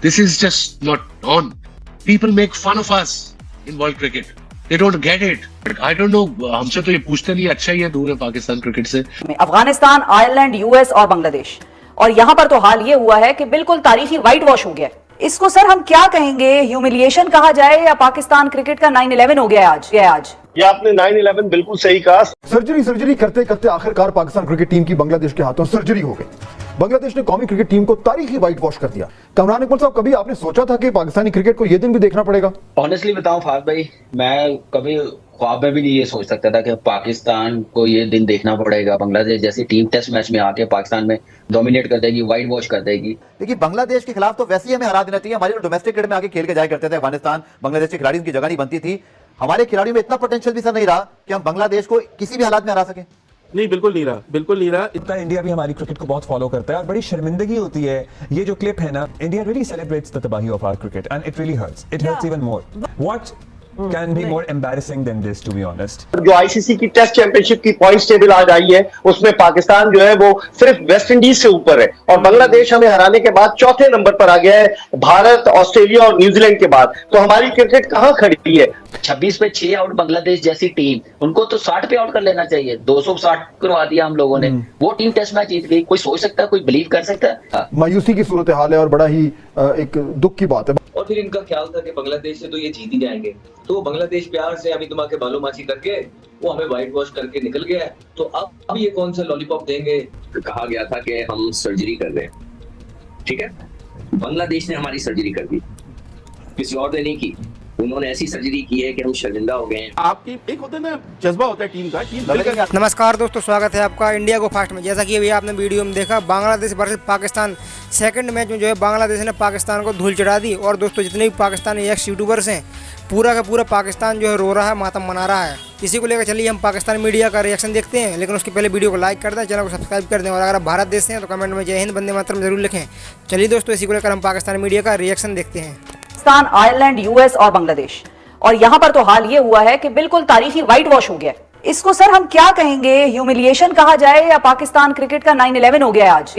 This is just not on. People make fun of us in world cricket. They don't get it. I don't know. हमसे तो ये पूछते नहीं, अच्छा ही है, दूर है पाकिस्तान क्रिकेट से। अफगानिस्तान, आयरलैंड, यूएस और बांग्लादेश, और यहाँ पर तो हाल ये हुआ है कि बिल्कुल तारीखी व्हाइट वॉश हो गया। इसको सर हम क्या कहेंगे, ह्यूमिलिएशन कहा जाए या पाकिस्तान क्रिकेट का 9/11 हो गया आज? ये आपने 9/11 बिल्कुल सही कहा। सर्जरी करते करते आखिरकार पाकिस्तान क्रिकेट टीम की बांग्लादेश के हाथों सर्जरी हो गई। बांग्लादेश ने कौमी क्रिकेट टीम को तारीखी व्हाइट वॉश कर दिया। कमरान इकबाल साहब, कभी आपने सोचा था कि पाकिस्तानी क्रिकेट को यह दिन भी देखना पड़ेगा? ऑनेस्टली बताऊं फाज भाई, मैं कभी ख्वाब में भी नहीं ये सोच सकता था कि पाकिस्तान को ये दिन देखना पड़ेगा। बांग्लादेश जैसी टीम टेस्ट मैच में आके पाकिस्तान में डोमिनेट कर देगी, व्हाइट वॉश कर देगी। देखिए, बांग्लादेश के खिलाफ तो वैसे ही हमें हरा देना चाहिए। हमारे जो डोमेस्टिक क्रिकेट में आगे खेल के जाया करते थे अफगानिस्तान, बांग्लादेश के खिलाड़ियों की जगह नहीं बनती थी। हमारे खिलाड़ियों में इतना पोटेंशियल भी सर नहीं रहा कि हम बांग्लादेश को किसी भी हालात में हरा सके। नहीं, बिल्कुल नहीं रहा, बिल्कुल नहीं रहा। इतना इंडिया भी हमारी क्रिकेट को बहुत फॉलो करता है और बड़ी शर्मिंदगी होती है। ये जो क्लिप है ना, इंडिया रियली सेलिब्रेट्स द तबाही of our cricket and it really hurts. It hurts even more. What can be more embarrassing than this, to be honest? जो आईसीसी की टेस्ट चैंपियनशिप की पॉइंट्स टेबल आज आई है, उसमें पाकिस्तान जो है वो सिर्फ वेस्ट इंडीज से ऊपर है और बांग्लादेश हमें हराने के बाद चौथे नंबर पर आ गया है, भारत, ऑस्ट्रेलिया और न्यूजीलैंड के बाद। तो हमारी क्रिकेट कहां खड़ी है? 26 पे 6 आउट बांग्लादेश जैसी टीम, उनको तो 60 पे आउट कर लेना चाहिए। 260 करवा दिया हम लोगों ने, वो टीम टेस्ट मैच जीत गई। कोई सोच सकता है, कोई बिलीव कर सकता है? मायूसी की सूरत हाल है और बड़ा ही एक दुख की बात है। और फिर इनका ख्याल था कि बांग्लादेश से तो ये जीत ही जाएंगे, तो बांग्लादेश प्यार से अभी तुम आके बालूमाची करके वो हमें व्हाइट वॉश करके निकल गया है। तो अब ये कौन सा लॉलीपॉप देंगे? कहा गया था कि हम सर्जरी कर रहे हैं, ठीक है। बांग्लादेश ने हमारी सर्जरी कर दी, किसी और ने नहीं की। उन्होंने ऐसी सर्जरी की है कि हम शर्मिंदा हो गए हैं। आपकी एक होता है ना, जज्बा होता है टीम का। नमस्कार दोस्तों, स्वागत है आपका इंडिया को फास्ट में। जैसा कि अभी आपने वीडियो में देखा, Bangladesh versus Pakistan second match में जो है बांग्लादेश ने पाकिस्तान को धूल चढ़ा दी। और दोस्तों, जितने भी पाकिस्तानी एक्स यूट्यूबर्स हैं, पूरा का पूरा पाकिस्तान जो है रो रहा है, मातम मना रहा है। इसी को लेकर चलिए हम पाकिस्तानी मीडिया का रिएक्शन देखते हैं। लेकिन उसके पहले वीडियो को लाइक कर दें, चैनल को सब्सक्राइब कर दें और अगर आप भारत देश से हैं तो कमेंट में जय हिंद वंदे मातरम जरूर लिखें। चलिए दोस्तों, इसी को लेकर हम पाकिस्तानी मीडिया का रिएक्शन देखते हैं। पाकिस्तान, आयरलैंड, यूएस और बांग्लादेश, और यहाँ पर तो हाल ये हुआ है कि बिल्कुल तारीखी व्हाइट वॉश हो गया। इसको सर हम क्या कहेंगे, ह्यूमिलिएशन कहा जाए या पाकिस्तान क्रिकेट का 9/11 हो गया आज?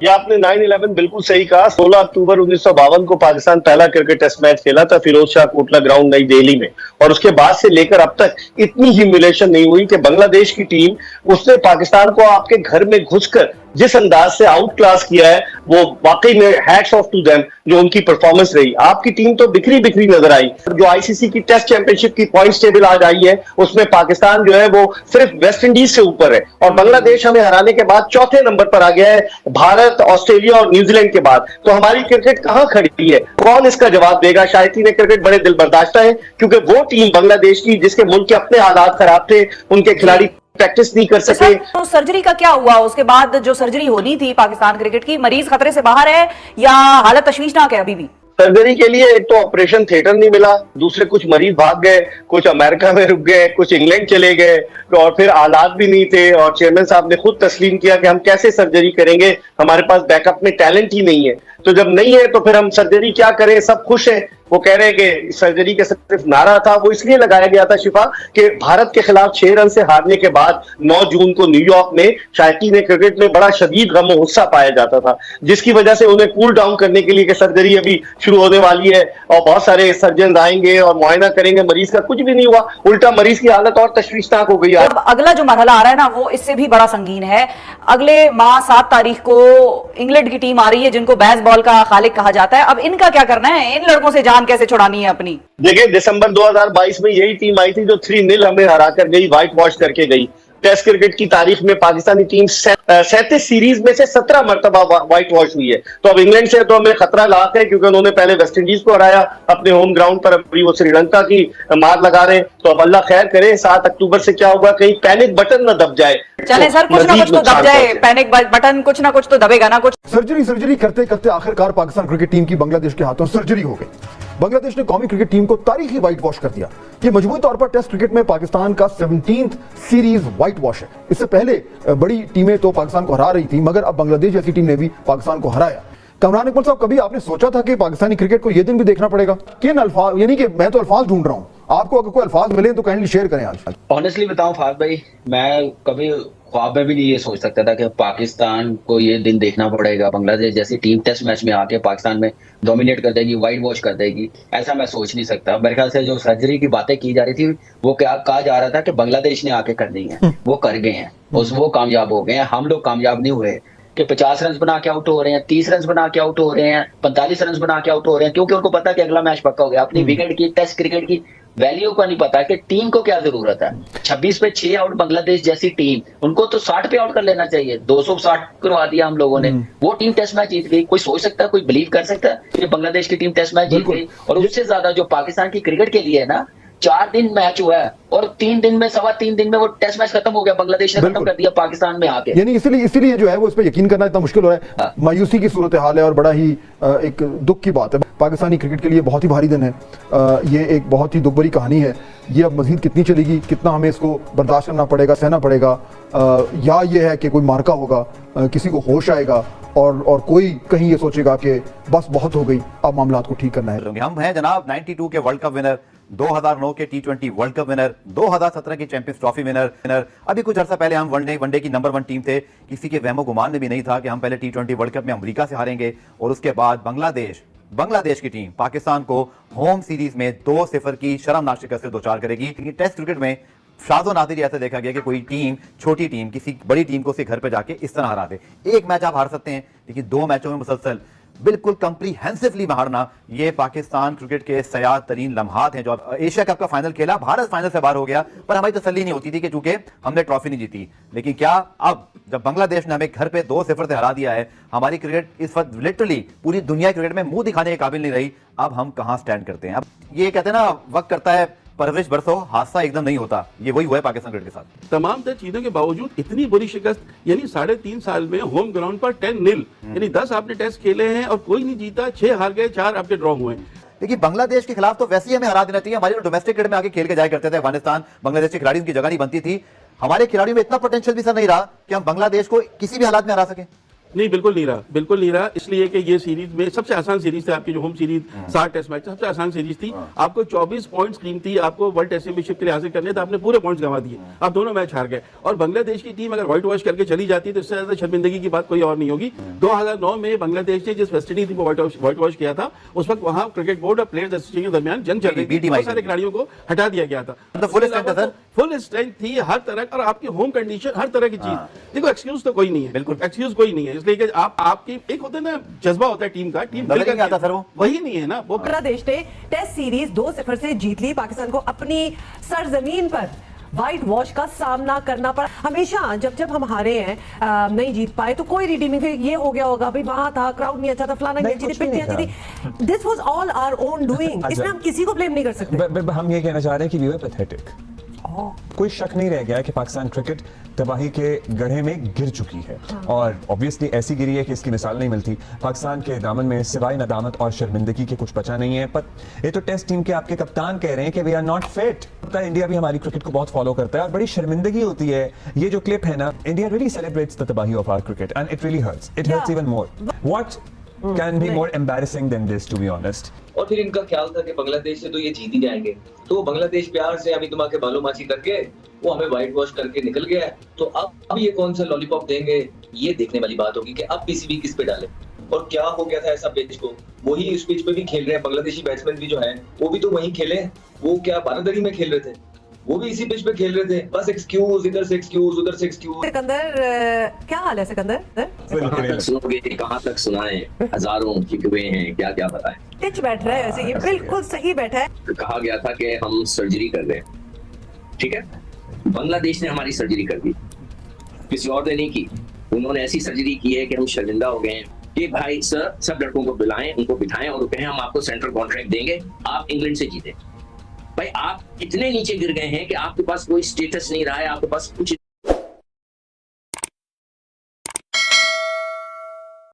ये आपने 9/11 बिल्कुल सही कहा। 16 अक्टूबर 1952 को पाकिस्तान पहला क्रिकेट टेस्ट मैच खेला था फिरोज शाह कोटला ग्राउंड नई दिल्ली में, और उसके बाद से लेकर अब तक इतनी ह्यूमिलेशन नहीं हुई कि बांग्लादेश की टीम, उसने पाकिस्तान को आपके घर में घुसकर जिस अंदाज से आउट क्लास किया है, वो वाकई में हैट्स ऑफ टू देम। जो उनकी परफॉर्मेंस रही, आपकी टीम तो बिखरी बिखरी नजर आई। जो आईसीसी की टेस्ट चैंपियनशिप की पॉइंट्स टेबल आज आई है, उसमें पाकिस्तान जो है वो सिर्फ वेस्ट इंडीज से ऊपर है और बांग्लादेश हमें हराने के बाद चौथे नंबर पर आ गया है, भारत, ऑस्ट्रेलिया और न्यूजीलैंड के बाद। तो हमारी क्रिकेट कहां खड़ी है? कौन इसका जवाब देगा? शायकीन क्रिकेट बड़े दिल बर्दाश्ता है, क्योंकि वो टीम बांग्लादेश की, जिसके मुल्क के अपने हालात खराब थे, उनके खिलाड़ी प्रैक्टिस नहीं कर सके। तो सर्जरी का क्या हुआ? उसके बाद जो सर्जरी होनी थी पाकिस्तान क्रिकेट की, मरीज खतरे से बाहर है या हालत तशवीशनाक है अभी भी? सर्जरी के लिए एक तो ऑपरेशन थिएटर नहीं मिला, दूसरे कुछ मरीज भाग गए, कुछ अमेरिका में रुक गए, कुछ इंग्लैंड चले गए, और फिर हालात भी नहीं थे। और चेयरमैन साहब ने खुद तस्लीम किया कि हम कैसे सर्जरी करेंगे, हमारे पास बैकअप में टैलेंट ही नहीं है। तो जब नहीं है तो फिर हम सर्जरी क्या करें? सब खुश हैं। वो कह रहे हैं कि सर्जरी का सिर्फ नारा था, वो इसलिए लगाया गया था शिफा, कि भारत के खिलाफ 6 रन से हारने के बाद 9 जून को न्यूयॉर्क में शायकीन क्रिकेट में बड़ा शदीद गम और गुस्सा पाया जाता था, जिसकी वजह से उन्हें कूल डाउन करने के लिए कि सर्जरी अभी शुरू होने वाली है और बहुत सारे सर्जन आएंगे और मुआयना करेंगे मरीज का। कुछ भी नहीं हुआ, उल्टा मरीज की हालत और तशवीशनाक हो गई। अब अगला जो मरहला आ रहा है ना, वो इससे भी बड़ा संगीन है। अगले माह 7 तारीख को इंग्लैंड की टीम आ रही है, जिनको बेसबॉल का खालिक कहा जाता है। अब इनका क्या करना है? इन लड़कों से जान कैसे छुड़ानी है अपनी? देखिए, दिसंबर 2022 में यही टीम आई थी जो 3-0 हमें हरा कर गई, व्हाइट वॉश करके गई। टेस्ट क्रिकेट की तारीख में पाकिस्तानी टीम 37 सीरीज में से 17 मरतबा व्हाइट वॉश हुई है। तो अब इंग्लैंड से तो हमें खतरा लाक है, क्योंकि उन्होंने पहले वेस्ट इंडीज को हराया अपने होम ग्राउंड पर, अभी वो श्रीलंका की मार लगा रहे हैं। तो अब अल्लाह खैर करे, 7 अक्टूबर से क्या होगा, कहीं पैनिक बटन न दब जाए। चले सर, कुछ ना कुछ तो दब जाए, पैनिक बटन कुछ ना कुछ तो दबेगा ना कुछ। सर्जरी करते करते आखिरकार पाकिस्तान क्रिकेट टीम की बांग्लादेश के हाथों सर्जरी हो गई। बांग्लादेश ने कौमी क्रिकेट टीम को तारीखी व्हाइट वॉश कर दिया। ये मजबूती तौर पर टेस्ट क्रिकेट में पाकिस्तान का 17th सीरीज व्हाइट वॉश है। इससे पहले बड़ी टीमें तो पाकिस्तान को हरा रही थी, मगर अब बांग्लादेश जैसी टीम ने भी पाकिस्तान को हराया। कमरान इकबाल साहब, कभी आपने सोचा था कि पाकिस्तानी क्रिकेट को यह दिन भी देखना पड़ेगा? किन अल्फाज, यानी कि मैं तो अल्फाज ढूंढ रहा हूं, आपको अगर कोई अल्फाज मिले तो काइंडली शेयर करें आज। ऑनेस्टली बताऊं फाज भाई, मैं कभी ख्वाब में भी नहीं ये सोच सकता था कि पाकिस्तान को ये दिन देखना पड़ेगा, बांग्लादेश जैसी टीम टेस्ट मैच में आके पाकिस्तान में डोमिनेट कर देगी, वाइट वॉश कर देगी। ऐसा मैं सोच नहीं सकता। मेरे ख्याल से जो सर्जरी की बातें की जा रही थी वो क्या कहा जा रहा था कि बांग्लादेश ने आके कर दी है, वो कर गए हैं, वो कामयाब हो गए हैं। हम लोग कामयाब नहीं हुए कि 50 रन बना के आउट हो रहे हैं, 30 रन बना के आउट हो रहे हैं, 45 रन बना के आउट हो रहे हैं, क्योंकि उनको पता है कि अगला मैच पक्का हो गया। अपनी विकेट की, टेस्ट क्रिकेट की वैल्यू का नहीं पता कि टीम को क्या जरूरत है। 26 पे 6 आउट बांग्लादेश जैसी टीम, उनको तो 60 पे आउट कर लेना चाहिए। 260 करवा दिया हम लोगों ने, वो टीम टेस्ट मैच जीत गई। कोई सोच सकता है, कोई बिलीव कर सकता है कि बांग्लादेश की टीम टेस्ट मैच जीत गई? और उससे ज्यादा जो पाकिस्तान की क्रिकेट के लिए है ना, 4 दिन मैच हुआ है और 3 दिन में, 3.25 दिन में वो टेस्ट मैच खत्म हो गया। बांग्लादेश ने खत्म कर दिया पाकिस्तान में आके। यानी इसीलिए जो है वो इस पर यकीन करना इतना मुश्किल हो रहा है। मायूसी की सूरत हाल है और बड़ा ही एक दुख की बात है। पाकिस्तानी क्रिकेट के लिए बहुत ही भारी दिन है। ये एक बहुत ही दुख भरी कहानी है। ये अब मजीद कितनी चलेगी, कितना हमें इसको बर्दाश्त करना पड़ेगा, सहना पड़ेगा, या ये है कि कोई मार्का होगा, किसी को होश आएगा और कोई कहीं ये सोचेगा कि बस बहुत हो गई, अब मामलात को ठीक करना है। हम हैं जनाब 92 के वर्ल्ड कप विनर, 2009 के T20 वर्ल्ड कप विनर, 2017 की चैंपियंस ट्रॉफी विनर। अभी कुछ अर्सा पहले हम वनडे की नंबर 1 टीम थे। किसी के वहमो गुमान में भी नहीं था कि हम पहले T20 वर्ल्ड कप में अमेरिका से हारेंगे और उसके बाद बांग्लादेश की टीम पाकिस्तान को होम सीरीज में 2-0 की शर्मनाक शिकस्त से दो चार करेगी। लेकिन टेस्ट क्रिकेट में शादो नादिर ऐसा देखा गया कि कोई टीम, छोटी टीम किसी बड़ी टीम को उसके घर पे जाके इस तरह हरा दे। एक मैच आप हार सकते हैं, लेकिन 2 मैचों में मुसलसल बिल्कुल कंप्रीहेंसिवली हारना, ये पाकिस्तान क्रिकेट के सयाद तरीन लम्हात हैं। जो एशिया कप का फाइनल खेला, भारत फाइनल से बाहर हो गया, पर हमारी तसल्ली नहीं होती थी कि चूंकि हमने ट्रॉफी नहीं जीती। लेकिन क्या अब जब बांग्लादेश ने हमें घर पे 2-0 से हरा दिया है, हमारी क्रिकेट इस वक्त लिटरली पूरी दुनिया क्रिकेट में मुंह दिखाने के काबिल नहीं रही। अब हम कहां स्टैंड करते हैं? अब ये कहते हैं ना, वक्त करता है परवरिश बरसो, हादसा एकदम नहीं होता। ये वही हुआ है पाकिस्तान क्रिकेट के साथ। तमाम तर चीजों के बावजूद इतनी बुरी शिकस्त, यानी 3.5 साल में होम ग्राउंड पर 10-0, यानी 10 आपने टेस्ट खेले हैं और कोई नहीं जीता, 6 हार गए, 4 आपके ड्रॉ हुए। देखिए, बांग्लादेश के खिलाफ तो वैसे ही हमें हरा देना चाहिए। हमारे जो डोमेस्टिक क्रिकेट में आगे खेल के जाया करते थे अफगानिस्तान, बांग्लादेश के खिलाड़ी, उनकी जगह नहीं बनती थी। हमारे खिलाड़ियों में इतना पोटेंशियल भी सर नहीं रहा कि हम बांग्लादेश को किसी भी हालात में हरा सकें। नहीं, बिल्कुल नहीं रहा, बिल्कुल नहीं रहा। इसलिए कि ये सीरीज में सबसे आसान सीरीज थी आपकी, जो होम सीरीज 60 टेस्ट मैच सबसे आसान सीरीज थी। आपको 24 पॉइंट्स टीम थी, आपको वर्ल्ड टेस्ट चैंपियनशिप के लिए हासिल करने थे, आपने पूरे पॉइंट्स गंवा दिए, आप दोनों मैच हार गए। और बांग्लादेश की टीम अगर व्हाइट वॉश करके चली जाती तो इससे ज्यादा शर्मिंदगी की बात कोई और नहीं होगी। 2009 में बांग्लादेश ने जिस फेस्टिटी थी वो व्हाइट वॉश किया था, उस वक्त वहां क्रिकेट बोर्ड और प्लेयर्स एसोसिएशन के दरमियान जंग चल रही थी, बहुत सारे खिलाड़ियों को हटा दिया गया था। फुल स्ट्रेंथ थी हर तरह, और आपकी होम कंडीशन, हर तरह की चीज। देखो, एक्सक्यूज तो कोई नहीं है, बिल्कुल एक्सक्यूज कोई नहीं है। इसलिए कि आपकी एक होता है ना, जज्बा होता है टीम का, टीम खेल आता सर, वो वही नहीं है ना। वो बांग्लादेश ने टेस्ट सीरीज 2-0 से जीत ली। पाकिस्तान को अपनी सरजमीन पर व्हाइट वॉश का सामना करना पड़ा। हमेशा जब हम हारे हैं, नहीं जीत पाए, तो कोई रिडीमिंग ये हो गया होगा, भाई वहां था, क्राउड नहीं अच्छा था, फलाना नहीं अच्छी थी, पिच नहीं अच्छी थी। This was all our own doing. इसमें हम किसी को ब्लेम नहीं कर सकते। हम ये कहना चाह रहे हैं कि वी वर पैथेटिक। कोई शक नहीं रह गया कि पाकिस्तान क्रिकेट तबाही के गड्ढे में गिर चुकी है, और ऑब्वियसली ऐसी गिरी है कि इसकी मिसाल नहीं मिलती। पाकिस्तान के दामन में सिवाय नदामत और शर्मिंदगी के कुछ बचा नहीं है। पर ये तो टेस्ट टीम के आपके कप्तान कह रहे हैं कि we are not fit. India भी हमारी क्रिकेट को बहुत फॉलो करता है और बड़ी शर्मिंदगी होती है। ये जो क्लिप है ना, इंडिया रियली सेलिब्रेट्स द तबाही of our cricket and it really hurts. It hurts even more. What can be more embarrassing than this, to be honest? और फिर इनका ख्याल था कि बांग्लादेश से तो ये जीत ही जाएंगे, तो बांग्लादेश प्यार से अभी तुम आके बालूमाची करके वो हमें व्हाइट वॉश करके निकल गया है। तो अब ये कौन सा लॉलीपॉप देंगे, ये देखने वाली बात होगी कि अब पीसीबी किस पे डाले और क्या हो गया था ऐसा पिच को। वही उस पिच पे भी खेल रहे हैं बांग्लादेशी बैट्समैन भी जो है, वो भी तो वही खेले। वो क्या बारादरी में खेल रहे थे, वो भी इसी पिच पे खेल रहे थे। बस एक्सक्यूज, इधर से एक्सक्यूज, उधर से एक्सक्यूज। सिकंदर, क्या हाल है सिकंदर? कहाँ तक सुनाएं, हजारों शिकवे हैं, क्या क्या बताएं। पिच बैठ रहा है वैसे, ये बिल्कुल सही बैठा है। कहा गया था कि हम सर्जरी कर रहे हैं, ठीक है। बांग्लादेश ने हमारी सर्जरी कर दी, किसी और ने नहीं की। उन्होंने ऐसी सर्जरी की है कि हम शर्मिंदा हो गए हैं कि भाई सर, सब लड़कों को बुलाएं, उनको बिठाएं और कहें हम आपको सेंट्रल कॉन्ट्रैक्ट देंगे, आप इंग्लैंड से जीते। भाई आप इतने नीचे गिर गए हैं कि आपके पास कोई स्टेटस नहीं रहा है, आपके पास कुछ